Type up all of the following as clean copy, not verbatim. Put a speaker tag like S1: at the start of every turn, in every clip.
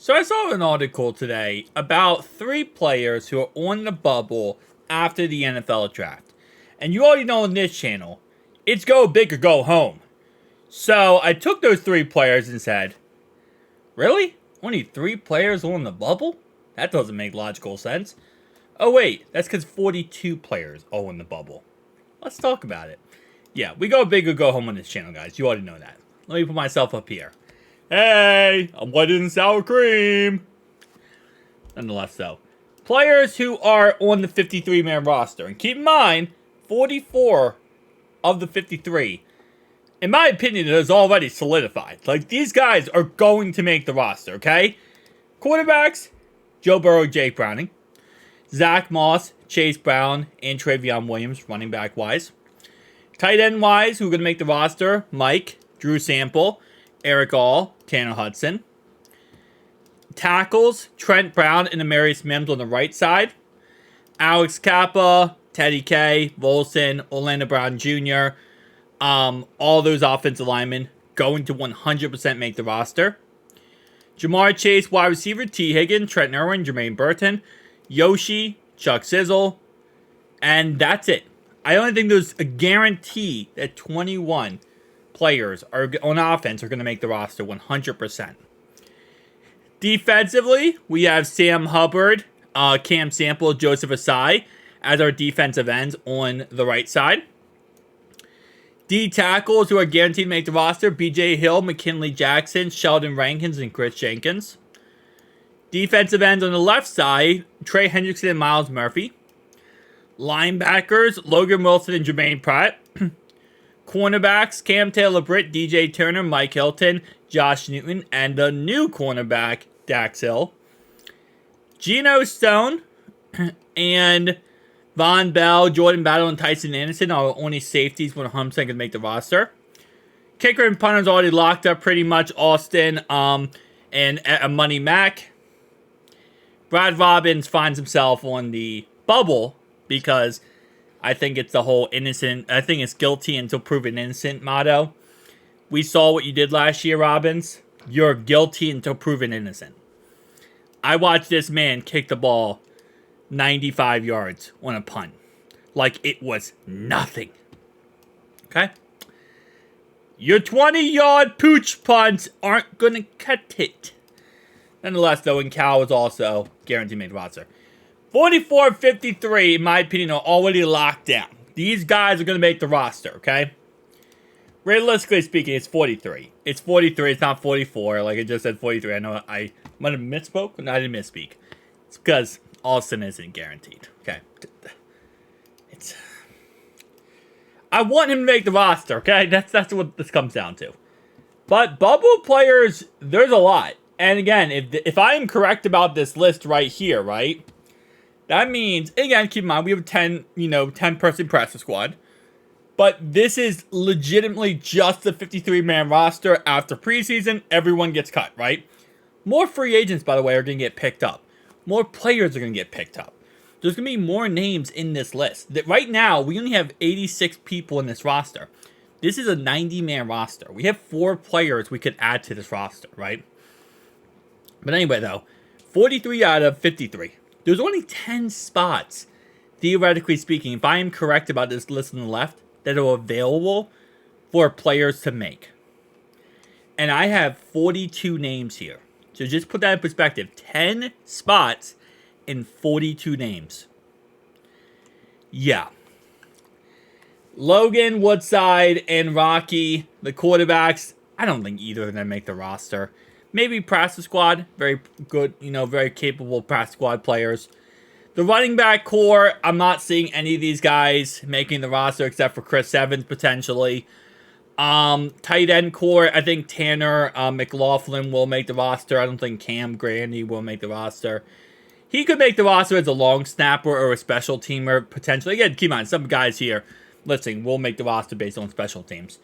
S1: So I saw an article today about 3 players who are on the bubble after the NFL draft. And you already know on this channel, it's go big or go home. So I took those 3 players and said, really? Only 3 players on the bubble? That doesn't make logical sense. Oh wait, that's because 42 players are on the bubble. Let's talk about it. Yeah, we go big or go home on this channel, guys. You already know that. Let me put myself up here. Hey, I'm whiter than sour cream. Nonetheless, though, players who are on the 53-man roster. And keep in mind, 44 of the 53, in my opinion, is already solidified. Like, these guys are going to make the roster, okay? Quarterbacks, Joe Burrow, Jake Browning. Zach Moss, Chase Brown, and Travion Williams, running back-wise. Tight end-wise, who are going to make the roster? Mike, Drew Sample, Eric All, Tanner Hudson. Tackles, Trent Brown and Amarius Mims on the right side. Alex Kappa, Teddy K, Volson, Orlando Brown Jr. All those offensive linemen going to 100% make the roster. Jamar Chase, wide receiver, T. Higgins, Trent Irwin, Jermaine Burton, Yoshi, Chuck Sizzle, and that's it. I only think there's a guarantee that 21 players are on offense are going to make the roster 100%. Defensively, we have Sam Hubbard, Cam Sample, Joseph Asai as our defensive ends on the right side. D tackles who are guaranteed to make the roster: BJ Hill, McKinley Jackson, Sheldon Rankins, and Chris Jenkins. Defensive ends on the left side: Trey Hendrickson and Miles Murphy. Linebackers: Logan Wilson and Jermaine Pratt. Cornerbacks: Cam Taylor-Britt, DJ Turner, Mike Hilton, Josh Newton, and the new cornerback, Dax Hill. Geno Stone and Von Bell, Jordan Battle, and Tyson Anderson are only safeties when 100% going to make the roster. Kicker and punter's already locked up pretty much. Austin and Money Mac. Brad Robbins finds himself on the bubble because I think it's the whole innocent, I think it's guilty until proven innocent motto. We saw what you did last year, Robbins. You're guilty until proven innocent. I watched this man kick the ball 95 yards on a punt like it was nothing. Okay? Your 20-yard pooch punts aren't going to cut it. Nonetheless, though, and Cal is also guaranteed to make the roster. 44-53, in my opinion, are already locked down. These guys are going to make the roster, okay? Realistically speaking, it's 43. It's 43, it's not 44. Like I just said 43. I know I might have misspoke. No, I didn't misspeak. It's because Austin isn't guaranteed. Okay. I want him to make the roster, okay? That's what this comes down to. But bubble players, there's a lot. And again, if I am correct about this list right here, right? That means, again, keep in mind, we have a 10-person practice squad. But this is legitimately just the 53-man roster. After preseason, everyone gets cut, right? More free agents, by the way, are going to get picked up. More players are going to get picked up. There's going to be more names in this list. Right now, we only have 86 people in this roster. This is a 90-man roster. We have 4 players we could add to this roster, right? But anyway, though, 43 out of 53. There's only 10 spots, theoretically speaking, if I am correct about this list on the left, that are available for players to make. And I have 42 names here. So just put that in perspective. 10 spots and 42 names. Yeah. Logan, Woodside, and Rocky, the quarterbacks, I don't think either of them make the roster. Maybe practice squad, very good, very capable practice squad players. The running back core, I'm not seeing any of these guys making the roster except for Chris Evans, potentially. Tight end core, I think Tanner McLaughlin will make the roster. I don't think Cam Grandy will make the roster. He could make the roster as a long snapper or a special teamer, potentially. Again, keep in mind, some guys here, listening, will make the roster based on special teams.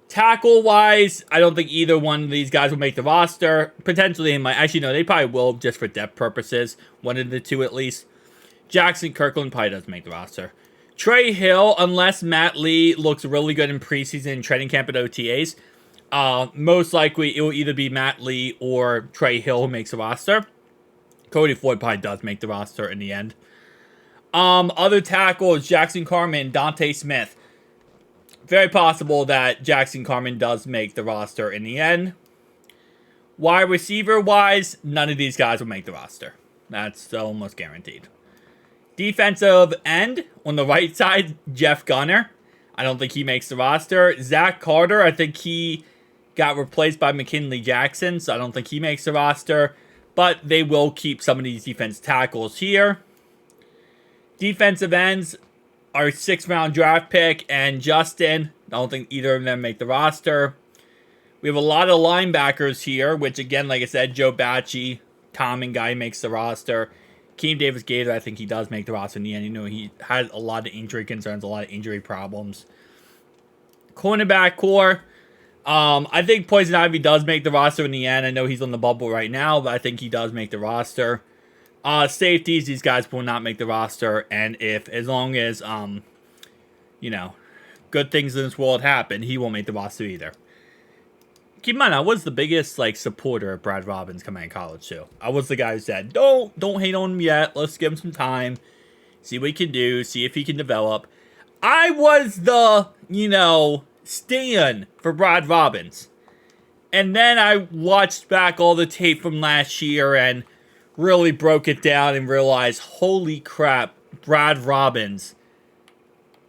S1: Tackle-wise, I don't think either one of these guys will make the roster. Potentially, actually, no, they probably will just for depth purposes. One of the two, at least. Jackson Kirkland probably doesn't make the roster. Trey Hill, unless Matt Lee looks really good in preseason and training camp at OTAs, Most likely, it will either be Matt Lee or Trey Hill who makes the roster. Cody Ford probably does make the roster in the end. Other tackles, Jackson Carman, Dante Smith. Very possible that Jackson Carman does make the roster in the end. Wide receiver-wise, none of these guys will make the roster. That's almost guaranteed. Defensive end, on the right side, Jeff Gunner. I don't think he makes the roster. Zach Carter, I think he got replaced by McKinley Jackson, so I don't think he makes the roster. But they will keep some of these defense tackles here. Defensive ends, our 6th round draft pick and Justin. I don't think either of them make the roster. We have a lot of linebackers here, which again, like I said, Joe Bacci, common guy, makes the roster. Keem Davis-Gator, I think he does make the roster in the end. You know, he had a lot of injury concerns, a lot of injury problems. Cornerback core, I think Poison Ivy does make the roster in the end. I know he's on the bubble right now, but I think he does make the roster. Safeties, these guys will not make the roster, and as long as, you know, good things in this world happen, he won't make the roster either. Keep in mind, I was the biggest, supporter of Brad Robbins coming out of college, too. I was the guy who said, don't hate on him yet, let's give him some time, see what he can do, see if he can develop. I was the, stan for Brad Robbins. And then I watched back all the tape from last year and really broke it down and realized, holy crap, Brad Robbins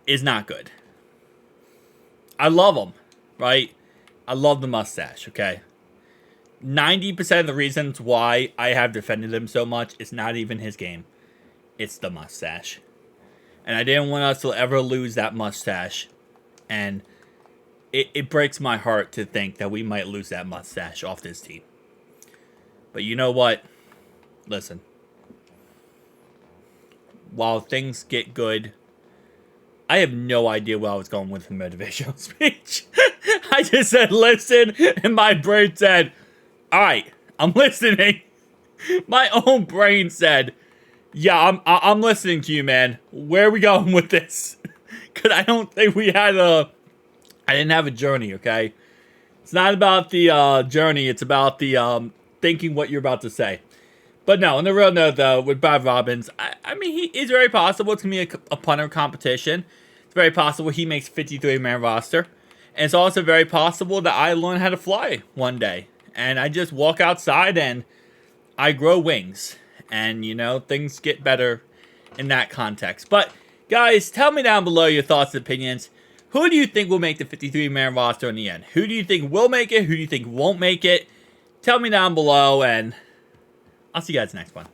S1: is not good. I love him, right? I love the mustache, okay? 90% of the reasons why I have defended him so much is not even his game. It's the mustache. And I didn't want us to ever lose that mustache. And it breaks my heart to think that we might lose that mustache off this team. But you know what? Listen. While things get good, I have no idea where I was going with the motivational speech. I just said, listen, and my brain said, all right, I'm listening. My own brain said, yeah, I'm listening to you, man. Where are we going with this? Because I don't think I didn't have a journey, okay? It's not about the journey. It's about the thinking what you're about to say. But no, on the real note, though, with Brad Robbins, I mean, it's very possible it's going to be a punter competition. It's very possible he makes 53-man roster. And it's also very possible that I learn how to fly one day. And I just walk outside and I grow wings. And, things get better in that context. But, guys, tell me down below your thoughts and opinions. Who do you think will make the 53-man roster in the end? Who do you think will make it? Who do you think won't make it? Tell me down below, and I'll see you guys next one.